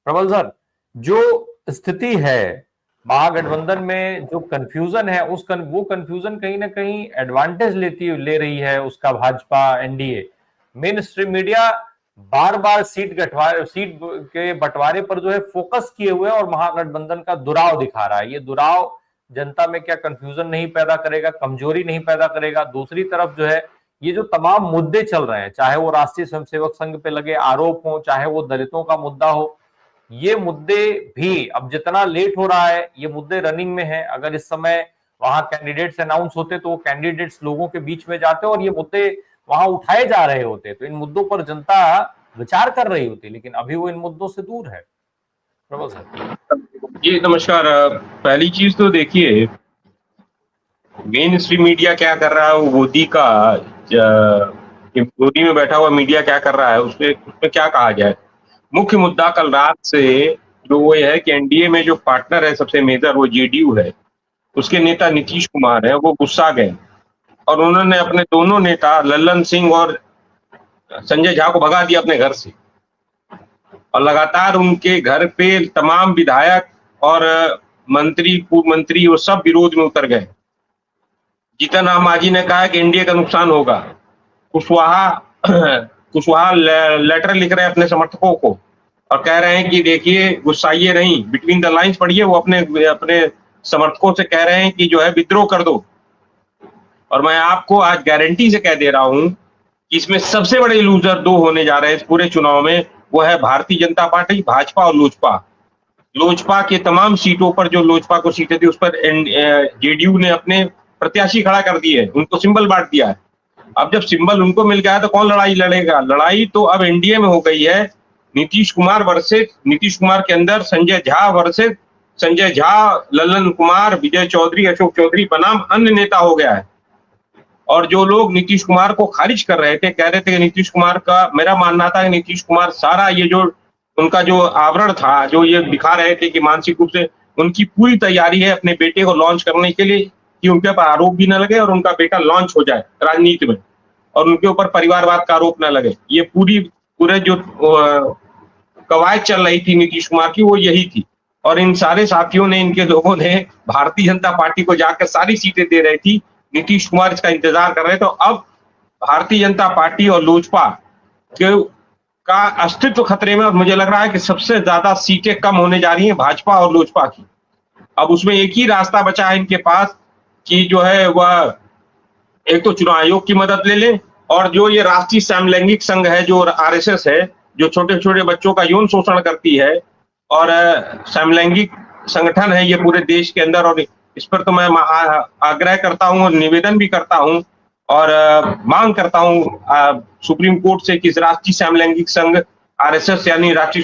प्रबल सर, जो स्थिति है महागठबंधन में, जो कंफ्यूजन है वो कंफ्यूजन कहीं ना कहीं एडवांटेज ले रही है उसका Bhajpa NDA. Mainstream media बार बार सीट के बंटवारे पर जो है फोकस किए हुए और महागठबंधन का दुराव दिखा रहा है। ये दुराव जनता में क्या कंफ्यूजन नहीं पैदा करेगा, कमजोरी नहीं पैदा करेगा? दूसरी तरफ जो है ये जो तमाम मुद्दे चल रहे हैं, चाहे वो राष्ट्रीय स्वयंसेवक संघ पे लगे आरोप हो, चाहे वो दलितों का मुद्दा हो, ये मुद्दे भी अब जितना लेट हो रहा है ये मुद्दे रनिंग में है। अगर इस समय वहां कैंडिडेट्स अनाउंस होते तो वो कैंडिडेट्स लोगों के बीच में जाते और ये मुद्दे वहां उठाए जा रहे होते, तो इन मुद्दों पर जनता विचार कर रही होती, लेकिन अभी वो इन मुद्दों से दूर है। प्रबल सर जी नमस्कार। पहली चीज तो देखिए, मेन स्ट्रीम मीडिया क्या कर रहा है, वो मोदी का मोदी में बैठा हुआ मीडिया क्या कर रहा है, उसमें क्या कहा जाए। मुख्य मुद्दा कल रात से जो वो है कि एनडीए में जो पार्टनर है सबसे मेजर वो जेडीयू है, उसके नेता नीतीश कुमार है, वो गुस्सा गए और उन्होंने अपने दोनों नेता लल्लन सिंह और संजय झा को भगा दिया अपने घर से। और लगातार उनके घर पे तमाम विधायक और मंत्री, पूर्व मंत्री, वो सब विरोध में उतर गए। जीतन राम मांझी ने कहा कि एनडीए का नुकसान होगा। कुशवाहा कुशवाहा लेटर लिख रहे हैं अपने समर्थकों को और कह रहे हैं कि देखिए गुस्साइए नहीं, बिटवीन द लाइंस पढ़िए। वो अपने अपने समर्थकों से कह रहे हैं कि जो है विद्रोह कर दो। और मैं आपको आज गारंटी से कह दे रहा हूं कि इसमें सबसे बड़े लूजर दो होने जा रहे हैं इस पूरे चुनाव में, वो है भारतीय जनता पार्टी, भाजपा और लोजपा। लोजपा के तमाम सीटों पर, जो लोजपा को सीटें थी उस पर जेडीयू ने अपने प्रत्याशी खड़ा कर दिए, उनको सिंबल बांट दिया है। अब जब सिंबल उनको मिल गया है तो कौन लड़ाई लड़ेगा? लड़ाई तो अब एनडीए में हो गई है। नीतीश कुमार वर्सेस नीतीश कुमार के अंदर संजय झा वर्सेस संजय झा, लल्लन कुमार, विजय चौधरी, अशोक चौधरी बनाम अन्य नेता हो गया है। और जो लोग नीतीश कुमार को खारिज कर रहे थे, कह रहे थे कि नीतीश कुमार का, मेरा मानना था कि नीतीश कुमार सारा ये जो उनका जो आवरण था, जो ये दिखा रहे थे कि मानसिक रूप से उनकी पूरी तैयारी है अपने बेटे को लॉन्च करने के लिए, कि उनके पर आरोप भी न लगे और उनका बेटा लॉन्च हो जाए राजनीति में और उनके ऊपर परिवारवाद का आरोप न लगे। ये पूरे जो कवायद चल रही थी नीतीश कुमार की, वो यही थी। और इन सारे साथियों ने, इनके लोगों ने भारतीय जनता पार्टी को जाकर सारी सीटें दे रही थी। नीतीश कुमार इसका इंतजार कर रहे थे। तो अब भारतीय जनता पार्टी और लोजपा के का अस्तित्व खतरे में, और मुझे लग रहा है कि सबसे ज्यादा सीटें कम होने जा रही हैं भाजपा और लोजपा की। अब उसमें एक ही रास्ता बचा है इनके पास कि जो है वह एक तो चुनाव आयोग की मदद ले ले, और जो ये राष्ट्रीय समलैंगिक संघ है, जो आरएसएस है, जो छोटे छोटे बच्चों का यौन शोषण करती है, और समलैंगिक संगठन है ये पूरे देश के अंदर। और इस पर तो मैं आग्रह करता हूं और निवेदन भी करता हूं और मांग करता हूं सुप्रीम कोर्ट से कि इस राष्ट्रीय समलैंगिक संघ आरएसएस यानी राष्ट्रीय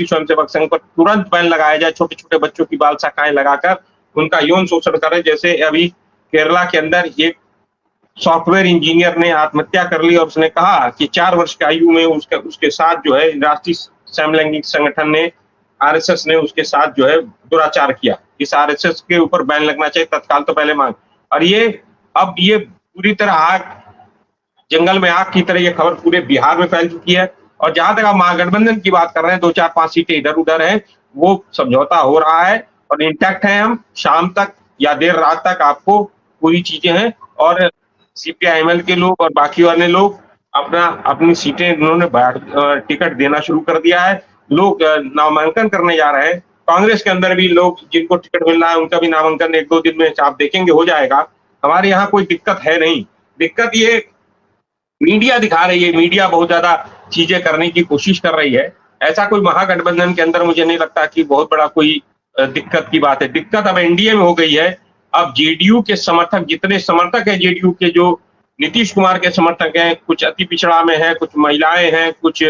स्वयंसेवक संघ पर तुरंत बैन लगाया जाए। छोटे छोटे बच्चों की बाल शाखाएं लगाकर उनका यौन शोषण करे। जैसे अभी केरला के अंदर एक सॉफ्टवेयर इंजीनियर ने आत्महत्या कर ली और उसने कहा कि 4 वर्ष की आयु में उसके साथ जो है राष्ट्रीय समलैंगिक संगठन ने, आरएसएस ने उसके साथ जो है दुराचार किया। इस आरएसएस के ऊपर बैन लगना चाहिए तत्काल, तो पहले मांग। और ये अब ये पूरी तरह आग, जंगल में आग की तरह ये खबर पूरे बिहार में फैल चुकी है। और जहां तक आप महागठबंधन की बात कर रहे हैं, 2-4-5 सीटें इधर उधर है, वो समझौता हो रहा है और इंटैक्ट है। हम शाम तक या देर रात तक आपको पूरी चीजें हैं। और सीपीआईएमएल के लोग और बाकी वाले लोग अपनी सीटें उन्होंने टिकट देना शुरू कर दिया है। लोग नामांकन करने जा रहे हैं। कांग्रेस के अंदर भी लोग जिनको टिकट मिल रहा है उनका भी नामांकन 1-2 दिन में आप देखेंगे हो जाएगा। हमारे यहाँ कोई दिक्कत है नहीं। दिक्कत ये मीडिया दिखा रही है, मीडिया बहुत ज्यादा चीजें करने की कोशिश कर रही है। ऐसा कोई महागठबंधन के अंदर मुझे नहीं लगता कि बहुत बड़ा कोई दिक्कत की बात है। दिक्कत अब एनडीए में हो गई है। अब जेडीयू के समर्थक, जितने समर्थक हैं जेडीयू के, जो नीतीश कुमार के समर्थक हैं, कुछ अति पिछड़ा में है, कुछ महिलाएं हैं, कुछ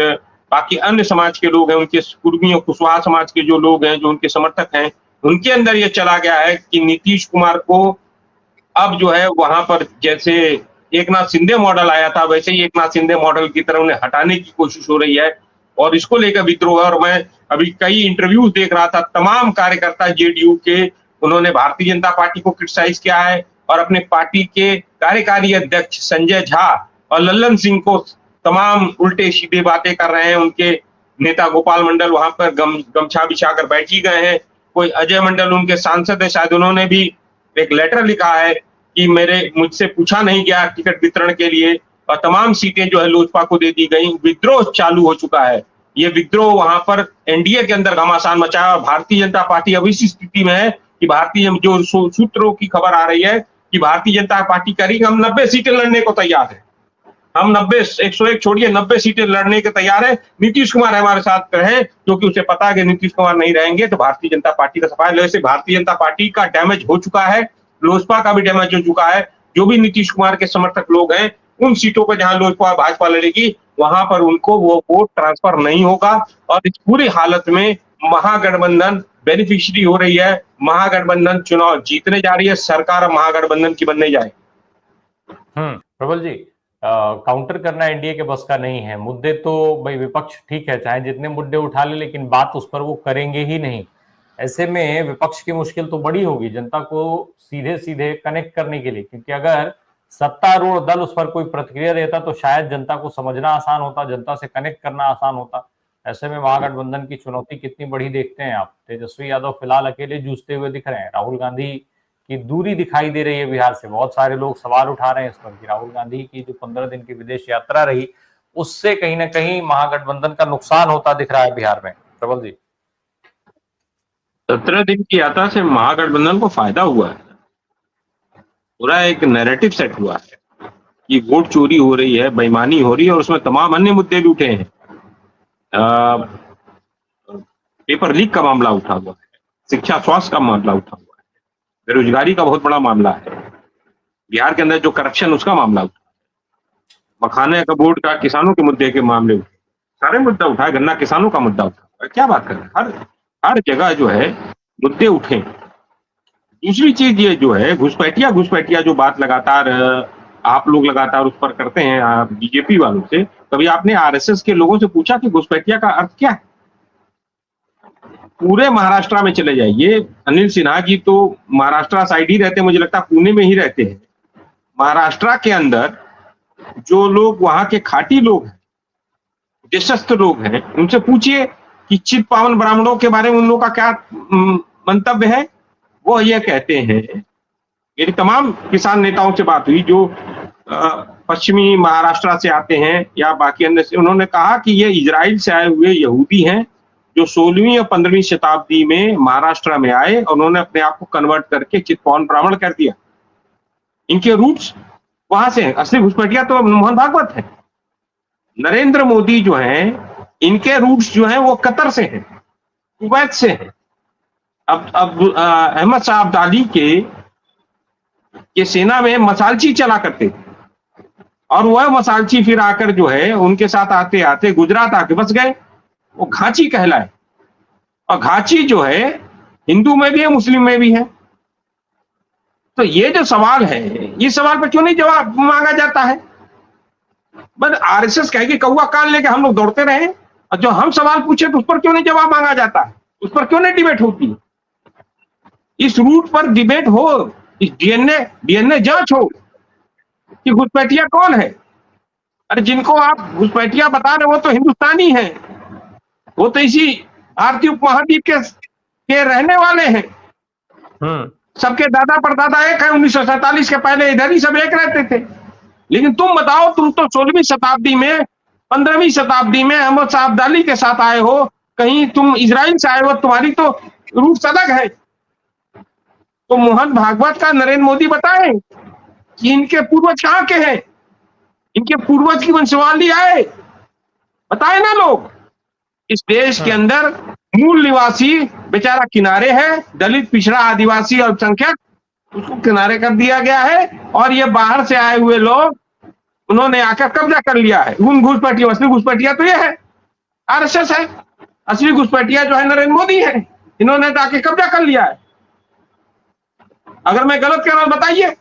बाकी अन्य समाज के लोग हैं, उनके कुर्मियों, कुशवाहा समाज के जो लोग हैं, जो उनके समर्थक हैं, उनके अंदर ये चला गया है कि नीतीश कुमार को अब जो है वहां पर जैसे एकनाथ शिंदे मॉडल आया था, वैसे ही एकनाथ शिंदे मॉडल की तरह उन्हें हटाने की कोशिश हो रही है। और इसको लेकर विद्रोह। और मैं अभी कई इंटरव्यूज देख रहा था, तमाम कार्यकर्ता जेडीयू के, उन्होंने भारतीय जनता पार्टी को क्रिटिसाइज किया है और अपने पार्टी के कार्यकारी अध्यक्ष संजय झा और लल्लन सिंह को तमाम उल्टे सीधे बातें कर रहे हैं, उनके नेता गोपाल मंडल वहां पर गमछा बिछाकर बैठ ही गए हैं। कोई अजय मंडल उनके सांसद है, शायद उन्होंने भी एक लेटर लिखा है कि मुझसे पूछा नहीं गया टिकट वितरण के लिए, और तमाम सीटें जो है लोजपा को दे दी गई। विद्रोह चालू हो चुका है। ये विद्रोह वहां पर एनडीए के अंदर घमासान मचाया, और भारतीय जनता पार्टी अब इस स्थिति में है कि भारतीय जो सूत्रों की खबर आ रही है कि भारतीय जनता पार्टी करेगी, हम 90 सीटें लड़ने को तैयार है। हम 101 छोड़िए 90 सीटें लड़ने के तैयार है। नीतीश कुमार हमारे साथ रहे, क्योंकि उसे पता है कि नीतीश कुमार नहीं रहेंगे तो भारतीय जनता पार्टी का सफाया। वैसे भारतीय जनता पार्टी का डैमेज हो चुका है, लोजपा का भी डैमेज हो चुका है। जो भी नीतीश कुमार के समर्थक लोग हैं, उन सीटों पर जहां लोजपा भाजपा लड़ेगी, वहां पर उनको वो वोट ट्रांसफर नहीं होगा। और इस पूरी हालत में महागठबंधन बेनिफिशियरी हो रही है। महागठबंधन चुनाव जीतने जा रही है, सरकार महागठबंधन की बनने जाए। प्रबल जी, काउंटर करना एनडीए के बस का नहीं है। मुद्दे तो भाई विपक्ष ठीक है, चाहे जितने मुद्दे उठा ले, लेकिन बात उस पर वो करेंगे ही नहीं। ऐसे में विपक्ष की मुश्किल तो बड़ी होगी जनता को सीधे सीधे कनेक्ट करने के लिए, क्योंकि अगर सत्तारूढ़ दल उस पर कोई प्रतिक्रिया देता तो शायद जनता को समझना आसान होता, जनता से कनेक्ट करना आसान होता। ऐसे में महागठबंधन की चुनौती कितनी बड़ी देखते हैं आप? तेजस्वी यादव फिलहाल अकेले जूझते हुए दिख रहे हैं। राहुल गांधी की दूरी दिखाई दे रही है बिहार से। बहुत सारे लोग सवाल उठा रहे हैं इस पर कि राहुल गांधी की जो 15 दिन की विदेश यात्रा रही, उससे कहीं ना कहीं महागठबंधन का नुकसान होता दिख रहा है बिहार में। प्रबल जी, 17 दिन की यात्रा से महागठबंधन को फायदा हुआ है। पूरा एक नैरेटिव सेट हुआ है कि वोट चोरी हो रही है, बेईमानी हो रही है, और उसमें तमाम अन्य मुद्दे भी उठे हैं। पेपर लीक का मामला उठा हुआ है, शिक्षा स्वास्थ्य का मामला उठा हुआ है, बेरोजगारी का बहुत बड़ा मामला है, बिहार के अंदर जो करप्शन उसका मामला उठा, मखाने का बोर्ड का किसानों के मुद्दे के मामले उठे, सारे मुद्दा उठाए, गन्ना किसानों का मुद्दा उठा। क्या बात कर रहे हैं, हर जगह जो है मुद्दे उठे। दूसरी चीज ये जो है घुसपैठिया जो बात लगातार आप लोग लगातार उस पर करते हैं, बीजेपी वालों से, कभी आपने आरएसएस के लोगों से पूछा कि घुसपैठिया का अर्थ क्या है? पूरे महाराष्ट्र में चले जाइए, अनिल सिन्हा जी तो महाराष्ट्र साइड ही रहते हैं, मुझे लगता है पुणे में ही रहते हैं। महाराष्ट्र के अंदर जो लोग वहां के खाटी लोग हैं, देशस्थ लोग हैं, उनसे पूछिए कि चित पावन ब्राह्मणों के बारे में उन लोगों का क्या मंतव्य है। वो ये कहते हैं, मेरी तमाम किसान नेताओं से बात हुई जो पश्चिमी महाराष्ट्र से आते हैं या बाकी अन्य से, उन्होंने कहा कि ये इजराइल से आए हुए यहूदी हैं जो 16वीं या 15वीं शताब्दी में महाराष्ट्र में आए, और उन्होंने अपने आप को कन्वर्ट करके चितपावन ब्राह्मण कर दिया। इनके रूट्स वहां से हैं। असली घुसपैठिया तो मोहन भागवत है। नरेंद्र मोदी जो है, इनके रूट्स जो हैं वो कतर से हैं, कुवैत से हैं। अब अहमद शाह अब्दाली के सेना में मसालची चला करते थे, और वह मसालची फिर आकर जो है उनके साथ आते आते गुजरात आके बस गए। वो घाची कहलाए, और घाची जो है हिंदू में भी है, मुस्लिम में भी है। तो ये जो सवाल है, इस सवाल पर क्यों नहीं जवाब मांगा जाता है? बस आरएसएस कहेगी कौवा कान लेके हम लोग दौड़ते रहे, और जो हम सवाल पूछे तो उस पर क्यों नहीं जवाब मांगा जाता है? उस पर क्यों नहीं डिबेट होती है? इस रूट पर डिबेट हो, इस डीएनए जांच हो कि घुसपैठिया कौन है। अरे जिनको आप घुसपैठिया बता रहे हो वो तो हिंदुस्तानी है, वो तो इसी भारतीय उपमहाद्वीप के रहने वाले हैं। सबके दादा परदादा एक है, 1947 के पहले इधर ही सब एक रहते थे। लेकिन तुम बताओ, तुम तो 16वीं शताब्दी में 15वीं शताब्दी में अहमद शाह अब्दाली के साथ आए हो, कहीं तुम इजराइल से आए हो, तुम्हारी तो रूट्स अलग है। तो मोहन भागवत का नरेंद्र मोदी बताए कि इनके पूर्वज कहाँ के हैं, इनके पूर्वज की वंशवाली आए, बताए ना लोग। इस देश के अंदर मूल निवासी बेचारा किनारे है, दलित, पिछड़ा, आदिवासी, अल्पसंख्यक, उसको किनारे कर दिया गया है, और ये बाहर से आए हुए लोग उन्होंने आकर कब्जा कर लिया है। उन घुसपैठिया, असली घुसपैठिया तो ये है, आरएसएस है। असली घुसपैठिया जो है नरेंद्र मोदी है, इन्होंने आके कब्जा कर लिया है। अगर मैं गलत कह रहा हूं बताइए।